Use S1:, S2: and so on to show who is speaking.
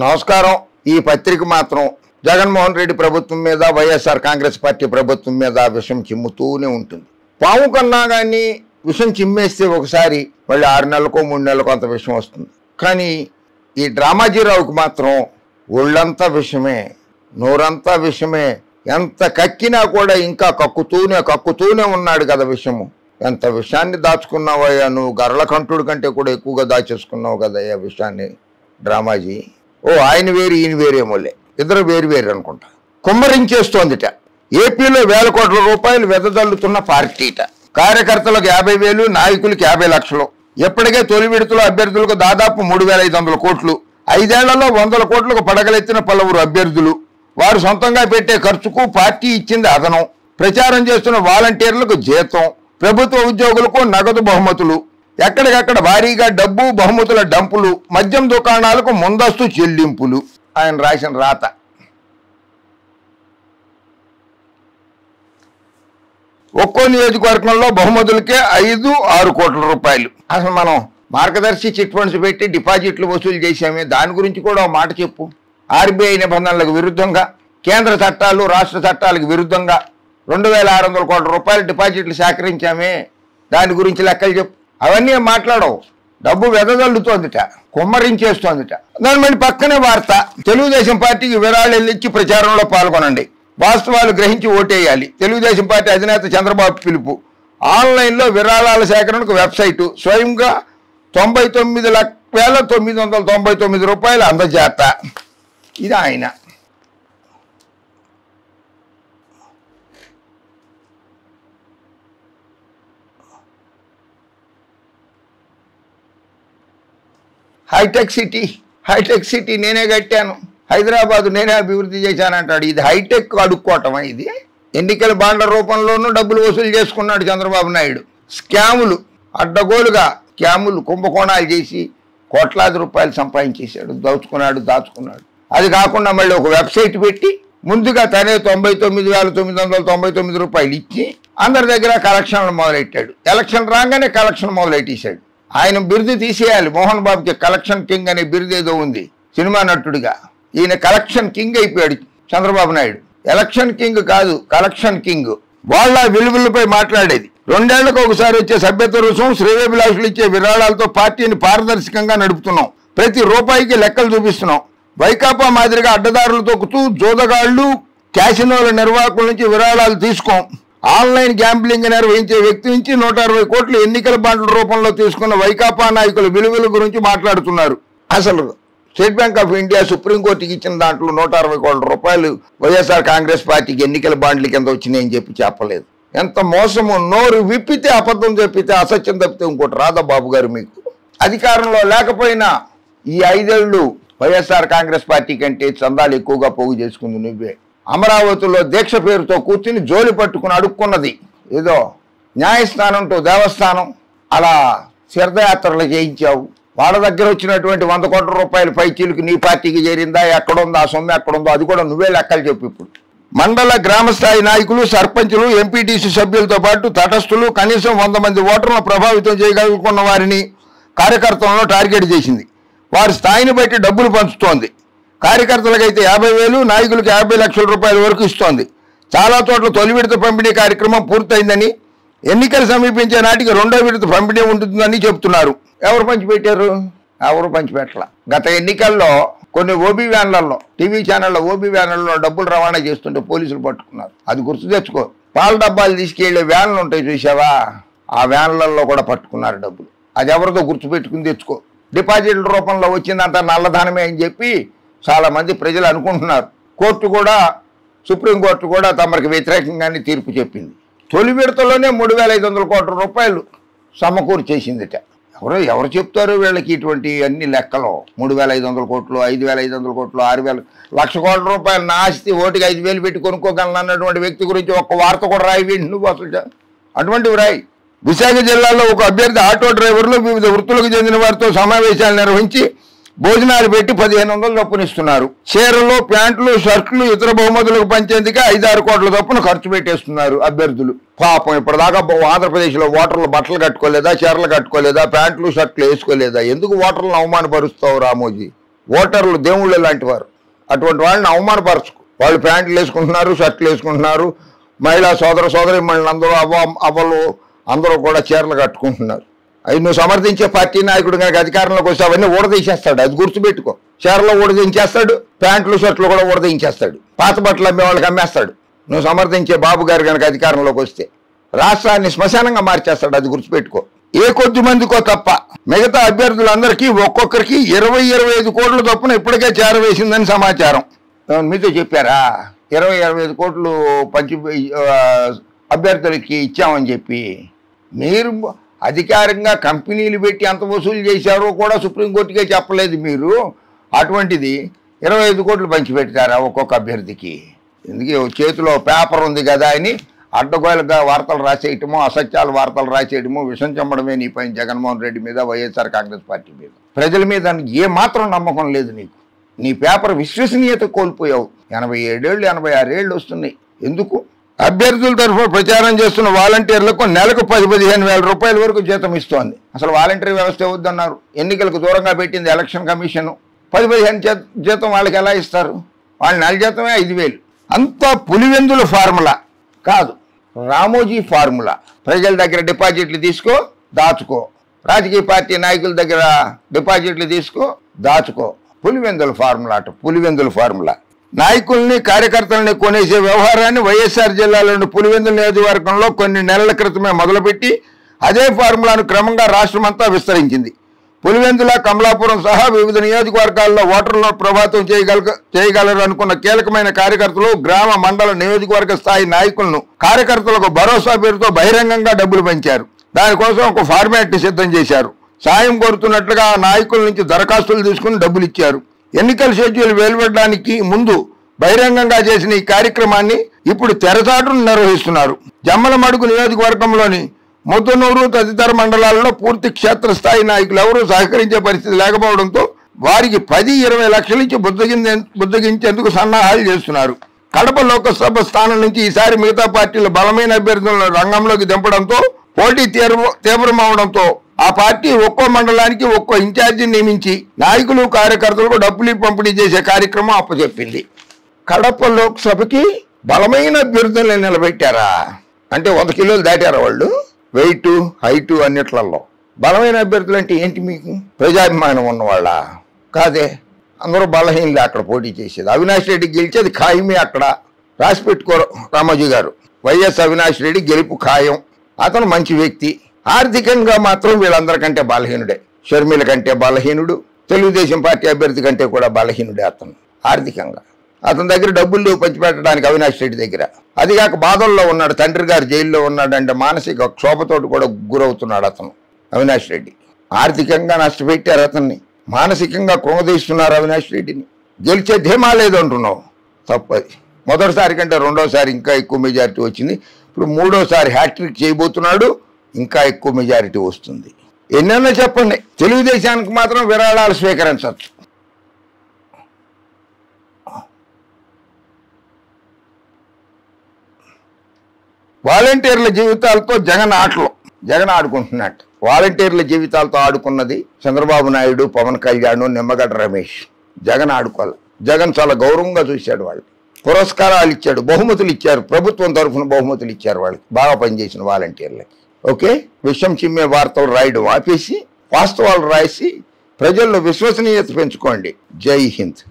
S1: నమస్కారం. ఈ పత్రిక మాత్రం జగన్మోహన్ రెడ్డి ప్రభుత్వం మీద, వైఎస్ఆర్ కాంగ్రెస్ పార్టీ ప్రభుత్వం మీద విషం చిమ్ముతూనే ఉంటుంది. పాము కన్నా కానీ విషం చిమ్మేస్తే ఒకసారి మళ్ళీ 6 నెలలకో 3 నెలలకో అంత విషం వస్తుంది. కానీ ఈ డ్రామాజీరావుకి మాత్రం ఒళ్ళంతా విషమే, నోరంతా విషమే. ఎంత కక్కినా కూడా ఇంకా కక్కుతూనే ఉన్నాడు కదా విషము. ఎంత విషయాన్ని దాచుకున్నావయ్యా నువ్వు, గరళకంఠుడి కంటే కూడా ఎక్కువగా దాచేసుకున్నావు కదయ్యా విషయాన్ని డ్రామాజీ. ఆయన వేరు ఈయన వేరేమోలే, ఇద్దరు వేరు అనుకుంటా. కుమ్మరించేస్తోందిట. ఏపీలో వేల కోట్ల రూపాయలు వెదజల్లుతున్న పార్టీట. కార్యకర్తలకు 50,000, నాయకులకు 50 లక్షలు. ఎప్పటికే తొలి విడతలో అభ్యర్థులకు దాదాపు 3,500 కోట్లు. 5 ఏళ్లలో 100 కోట్లకు పడగలెత్తిన పలువురు అభ్యర్థులు. వారు సొంతంగా పెట్టే ఖర్చుకు పార్టీ ఇచ్చింది అదనం. ప్రచారం చేస్తున్న వాలంటీర్లకు జీతం, ప్రభుత్వ ఉద్యోగులకు నగదు బహుమతులు, ఎక్కడికక్కడ భారీగా డబ్బు బహుమతుల డంపులు, మద్యం దుకాణాలకు ముందస్తు చెల్లింపులు. ఆయన రాసిన రాత. ఒక్కో నియోజకవర్గంలో బహుమతులకే 5-6 కోట్ల రూపాయలు. అసలు మనం మార్గదర్శి చిట్ ఫండ్స్ పెట్టి డిపాజిట్లు వసూలు చేశామే, దాని గురించి కూడా ఒక మాట చెప్పు. ఆర్బీఐ నిబంధనలకు విరుద్ధంగా, కేంద్ర చట్టాలు రాష్ట్ర చట్టాలకు విరుద్ధంగా 2,600 కోట్ల రూపాయలు డిపాజిట్లు సేకరించామే, దాని గురించి లెక్కలు చెప్పు. అవన్నీ మాట్లాడవు. డబ్బు వెదజల్లుతోందిట, కుమ్మరించేస్తోందిట. దాని మళ్ళీ పక్కనే వార్త. తెలుగుదేశం పార్టీకి విరాళాలు ఇచ్చి ప్రచారంలో పాల్గొనండి, వాస్తవాలు గ్రహించి ఓటేయాలి. తెలుగుదేశం పార్టీ అధినేత చంద్రబాబు పిలుపు. ఆన్లైన్లో విరాళాల సేకరణకు వెబ్సైటు. స్వయంగా 99,999 రూపాయలు అందజేత. ఇది ఆయన. హైటెక్ సిటీ నేనే కట్టాను, హైదరాబాదు నేనే అభివృద్ధి చేశానంటాడు. ఇది హైటెక్ అడుక్కోవటమా? ఇది ఎన్నికల బాండ్ల రూపంలోనూ డబ్బులు వసూలు చేసుకున్నాడు చంద్రబాబు నాయుడు. స్కాములు, అడ్డగోలుగా స్కాములు, కుంభకోణాలు చేసి కోట్లాది రూపాయలు సంపాదించేశాడు, దాచుకున్నాడు. అది కాకుండా మళ్ళీ ఒక వెబ్సైట్ పెట్టి ముందుగా తనే 99,999 రూపాయలు ఇచ్చి అందరి దగ్గర కలెక్షన్లు మొదలెట్టాడు. ఎలక్షన్ రాగానే కలెక్షన్ మొదలెట్టేశాడు. ఆయన బిరుదు తీసేయాలి. మోహన్ బాబుకి కలెక్షన్ కింగ్ అనే బిరుదు ఏదో ఉంది సినిమా నటుడిగా. ఈయన కలెక్షన్ కింగ్ అయిపోయాడు చంద్రబాబు నాయుడు. ఎలక్షన్ కింగ్ కాదు, కలెక్షన్ కింగ్. వాళ్ళ విలువలపై మాట్లాడేది. 2 ఏళ్లకు ఒకసారి వచ్చే సభ్యత్వ రుసుం, శ్రేయోభిలాషులు ఇచ్చే విరాళాలతో పార్టీని పారదర్శకంగా నడుపుతున్నాం. ప్రతి రూపాయికి లెక్కలు చూపిస్తున్నాం. వైకాపా మాదిరిగా అడ్డదారులు తొక్కుతూ జోదగాళ్లు, క్యాసినోల నిర్వాహకుల నుంచి విరాళాలు తీసుకోం. ఆన్లైన్ గ్యాంబ్లింగ్ నిర్వహించే వ్యక్తి నుంచి 160 కోట్లు ఎన్నికల బాండ్ల రూపంలో తీసుకున్న వైకాపా నాయకుల విలువల గురించి మాట్లాడుతున్నారు. అసలు స్టేట్ బ్యాంక్ ఆఫ్ ఇండియా సుప్రీంకోర్టుకి ఇచ్చిన దాంట్లో 160 కోట్ల రూపాయలు వైఎస్ఆర్ కాంగ్రెస్ పార్టీకి ఎన్నికల బాండ్ల కింద వచ్చినాయని చెప్పలేదు. ఎంత మోసము! నోరు విప్పితే అబద్ధం చెప్పితే, అసత్యం తప్పితే ఇంకోటి రాదా బాబు గారు మీకు? అధికారంలో లేకపోయినా ఈ 5 ఏళ్ళు వైఎస్ఆర్ కాంగ్రెస్ పార్టీ కంటే చందాలు ఎక్కువగా పోగు చేసుకుంది నువ్వే. అమరావతిలో దీక్ష పేరుతో కూర్చుని జోలి పట్టుకుని అడుక్కున్నది ఏదో న్యాయస్థానంతో దేవస్థానం. అలా తీర్థయాత్రలు చేయించావు. వాళ్ళ దగ్గర వచ్చినటువంటి 100 కోట్ల రూపాయల పైచీలకు నీ పార్టీకి చేరిందా? ఎక్కడుందో ఆ సొమ్ము, ఎక్కడుందో అది కూడా నువ్వే లెక్కలు చెప్పు. ఇప్పుడు మండల గ్రామ స్థాయి నాయకులు, సర్పంచులు, ఎంపీటీసీ సభ్యులతో పాటు తటస్థులు, కనీసం 100 మంది ఓటర్లను ప్రభావితం చేయగలుగుకున్న వారిని కార్యకర్తలను టార్గెట్ చేసింది. వారి స్థాయిని బట్టి డబ్బులు పంచుతోంది. కార్యకర్తలకైతే 50,000, నాయకులకు 50 లక్షల రూపాయల వరకు ఇస్తోంది. చాలా చోట్ల తొలి విడత పంపిణీ కార్యక్రమం పూర్తయిందని, ఎన్నికలు సమీపించే నాటికి 2వ విడత పంపిణీ ఉంటుందని చెబుతున్నారు. ఎవరు పంచిపెట్టారు? ఎవరు పంచిపెట్టలా. గత ఎన్నికల్లో కొన్ని ఓబీ వ్యాన్లలో, టీవీ ఛానళ్ళ ఓబీ వ్యాన్లలో డబ్బులు రవాణా చేస్తుంటే పోలీసులు పట్టుకున్నారు. అది గుర్తు తెచ్చుకో. పాల డబ్బాలు తీసుకెళ్లే వ్యాన్లు ఉంటాయి చూసావా, ఆ వ్యాన్లలో కూడా పట్టుకున్నారు డబ్బులు. అది ఎవరితో గుర్తుపెట్టుకుని తెచ్చుకో. డిపాజిట్ల రూపంలో వచ్చిందంతా నల్లధనమే అని చెప్పి చాలా మంది ప్రజలు అనుకుంటున్నారు. సుప్రీంకోర్టు కూడా తమకు వ్యతిరేకంగానే తీర్పు చెప్పింది. తొలి విడతలోనే 3,500 కోట్ల రూపాయలు సమకూర్చేసిందిట. ఎవరు చెప్తారు వీళ్ళకి ఇటువంటి అన్ని లెక్కలు? 3,500 కోట్లు, 5,500 కోట్లు, 6,000 లక్ష కోట్ల రూపాయలు నా ఆస్తి, ఓటుకి 5,000 పెట్టి కొనుక్కోగలను అన్నటువంటి వ్యక్తి గురించి ఒక్క వార్త కూడా రాయి నువ్వు. అసలు అటువంటివి రాయి. విశాఖ జిల్లాలో ఒక అభ్యర్థి ఆటో డ్రైవర్లు వివిధ వృత్తులకు చెందిన వారితో సమావేశాలు నిర్వహించి భోజనాలు పెట్టి 1,500 చొప్పునిస్తున్నారు. చీరలు, ప్యాంట్లు, షర్ట్లు, ఇతర బహుమతులకు పంచేందుకే 5-6 కోట్ల చొప్పున ఖర్చు పెట్టేస్తున్నారు అభ్యర్థులు. పాపం ఇప్పటిదాకా ఆంధ్రప్రదేశ్లో ఓటర్లు బట్టలు కట్టుకోలేదా, చీరలు కట్టుకోలేదా, ప్యాంట్లు షర్ట్లు వేసుకోలేదా? ఎందుకు ఓటర్లను అవమానపరుస్తావు రామోజీ? ఓటర్లు దేవుళ్ళు లాంటి వారు. అటువంటి వాళ్ళని అవమానపరచుకు. వాళ్ళు ప్యాంట్లు వేసుకుంటున్నారు, షర్ట్లు వేసుకుంటున్నారు. మహిళా సోదరి మళ్ళీ అందరూ అవ్వలు అందరూ కూడా చీరలు కట్టుకుంటున్నారు. అవి నువ్వు సమర్థించే పార్టీ నాయకుడు కనుక అధికారంలోకి వస్తే అవన్నీ ఊడదీసేస్తాడు. అది గుర్తుపెట్టుకో. చీరలు ఊడదించేస్తాడు, ప్యాంట్లు షర్ట్లు కూడా ఊడదించేస్తాడు, పాత బట్టలు అమ్మే వాళ్ళకి అమ్మేస్తాడు. నువ్వు సమర్థించే బాబు గారు కనుక అధికారంలోకి వస్తే రాష్ట్రాన్ని శ్మశానంగా మార్చేస్తాడు. అది గుర్తుపెట్టుకో. ఏ కొద్ది మందికో తప్ప మిగతా అభ్యర్థులందరికీ ఒక్కొక్కరికి 20-25 కోట్ల చొప్పున ఇప్పటికే చేరవేసిందని సమాచారం. మీతో చెప్పారా 20-25 కోట్లు అభ్యర్థులకి ఇచ్చామని చెప్పి? మీరు అధికారంగా కంపెనీలు పెట్టి ఎంత వసూలు చేశారో కూడా సుప్రీంకోర్టుకే చెప్పలేదు మీరు. అటువంటిది 25 కోట్లు పంచిపెట్టారా ఒక్కొక్క అభ్యర్థికి? ఎందుకు చేతిలో పేపర్ ఉంది కదా అని అడ్డగోలుగా వార్తలు రాసేయటమో, అసత్యాల వార్తలు రాసేయడమో, విషం చెమ్మడమే నీ పైన జగన్మోహన్ రెడ్డి మీద, వైఎస్ఆర్ కాంగ్రెస్ పార్టీ మీద. ప్రజల మీద ఏ మాత్రం నమ్మకం లేదు నీకు. నీ పేపర్ విశ్వసనీయత కోల్పోయావు. 87 ఏళ్ళు 86 ఏళ్ళు వస్తున్నాయి. ఎందుకు? అభ్యర్థుల తరఫున ప్రచారం చేస్తున్న వాలంటీర్లకు నెలకు 10-15 వేల రూపాయల వరకు జీతం ఇస్తోంది. అసలు వాలంటీర్ వ్యవస్థ వద్దన్నారు. ఎన్నికలకు దూరంగా పెట్టింది ఎలక్షన్ కమిషన్. 10-15 జీతం వాళ్ళకి ఎలా ఇస్తారు? వాళ్ళ నెల జీతమే 5,000. అంతా పులివెందుల ఫార్ములా కాదు, రామోజీ ఫార్ములా. ప్రజల దగ్గర డిపాజిట్లు తీసుకో, దాచుకో. రాజకీయ పార్టీ నాయకుల దగ్గర డిపాజిట్లు తీసుకో, దాచుకో. పులివెందుల ఫార్ములా అట, పులివెందుల ఫార్ములా. నాయకుల్ని కార్యకర్తల్ని కొనేసే వ్యవహారాన్ని వైఎస్ఆర్ జిల్లాలోని పులివెందుల నియోజకవర్గంలో కొన్ని నెలల క్రితమే మొదలుపెట్టి అదే ఫార్ములాను క్రమంగా రాష్ట్రమంతా విస్తరించింది. పులివెందుల, కమలాపురం సహా వివిధ నియోజకవర్గాల్లో ఓటర్లను ప్రభావితం చేయగలరు అనుకున్న కీలకమైన కార్యకర్తలు, గ్రామ మండల నియోజకవర్గ స్థాయి నాయకులను కార్యకర్తలకు భరోసా పేరుతో బహిరంగంగా డబ్బులు పంచారు. దానికోసం ఒక ఫార్మాట్ని సిద్ధం చేశారు. సాయం కోరుతున్నట్లుగా ఆ నాయకుల నుంచి దరఖాస్తులు తీసుకుని డబ్బులు ఇచ్చారు. ఎన్నికల షెడ్యూల్ వెలువడడానికి ముందు బహిరంగంగా చేసిన ఈ కార్యక్రమాన్ని ఇప్పుడు తెరచాటును నిర్వహిస్తున్నారు. జమ్మలమడుగు నియోజకవర్గంలోని ముద్దనూరు తదితర మండలాల్లో పూర్తి క్షేత్రస్థాయి నాయకులు ఎవరూ సహకరించే పరిస్థితి లేకపోవడంతో వారికి 10-20 లక్షల నుంచి బుద్ధగించేందుకు సన్నాహాలు చేస్తున్నారు. కడప లోకసభ స్థానం నుంచి ఈసారి మిగతా పార్టీల బలమైన అభ్యర్థులను రంగంలోకి దింపడంతో పోటీ తీవ్రమవడంతో ఆ పార్టీ ఒక్కో మండలానికి ఒక్కో ఇన్ఛార్జిని నియమించి నాయకులు కార్యకర్తలకు డబ్బులు పంపిణీ చేసే కార్యక్రమం అప్పచెప్పింది. కడప లోక్సభకి బలమైన అభ్యర్థులను నిలబెట్టారా? అంటే 100 కిలోలు దాటారా వాళ్ళు? వెయిట్, హైటు అన్నిట్లలో బలమైన అభ్యర్థులు అంటే ఏంటి? మీకు ప్రజాభిమానం ఉన్నవాళ్ళ కాదే. అందరూ బలహీనలే అక్కడ పోటీ చేసేది. అవినాష్ రెడ్డి గెలిచేది ఖాయమే. అక్కడ రాసి పెట్టుకోరు రామోజీ గారు. వైఎస్ అవినాష్ రెడ్డి గెలుపు ఖాయం. అతను మంచి వ్యక్తి. ఆర్థికంగా మాత్రం వీళ్ళందరికంటే బలహీనుడే. షర్మిల కంటే బలహీనుడు, తెలుగుదేశం పార్టీ అభ్యర్థి కంటే కూడా బలహీనుడే అతను ఆర్థికంగా. అతని దగ్గర డబ్బులు పంచిపెట్టడానికి అవినాష్ రెడ్డి దగ్గర. అదిగాక బాధల్లో ఉన్నాడు. తండ్రి గారు జైల్లో ఉన్నాడంటే మానసిక క్షోభతోటి కూడా గురవుతున్నాడు అతను అవినాష్ రెడ్డి. ఆర్థికంగా నష్టపెట్టారు అతన్ని, మానసికంగా కృంగదీస్తున్నారు అవినాష్ రెడ్డిని. గెలిచే ధీమా లేదు అంటున్నావు, తప్పది. మొదటిసారి కంటే రెండోసారి ఇంకా ఎక్కువ మెజారిటీ వచ్చింది. ఇప్పుడు మూడోసారి హ్యాట్రిక్ చేయబోతున్నాడు, ఇంకా ఎక్కువ మెజారిటీ వస్తుంది. ఎన్నెన్నో చెప్పండి. తెలుగుదేశానికి మాత్రం విరాళాలు స్వీకరించవచ్చు. వాలంటీర్ల జీవితాలతో జగన్ ఆడుకుంటున్నట్టు. వాలంటీర్ల జీవితాలతో ఆడుకున్నది చంద్రబాబు నాయుడు, పవన్ కళ్యాణ్, నిమ్మగడ్డ రమేష్. జగన్ ఆడుకోవాలి. జగన్ చాలా గౌరవంగా చూశాడు. వాళ్ళు పురస్కారాలు ఇచ్చాడు, బహుమతులు ఇచ్చారు. ప్రభుత్వం తరఫున బహుమతులు ఇచ్చారు వాళ్ళకి, బాగా పనిచేసిన వాలంటీర్లకి. ఓకే, విషం చిమ్మే వార్తలు రాయడం ఆపేసి వాస్తవాలు రాసి ప్రజల్లో విశ్వసనీయత పెంచుకోండి. జై హింద్.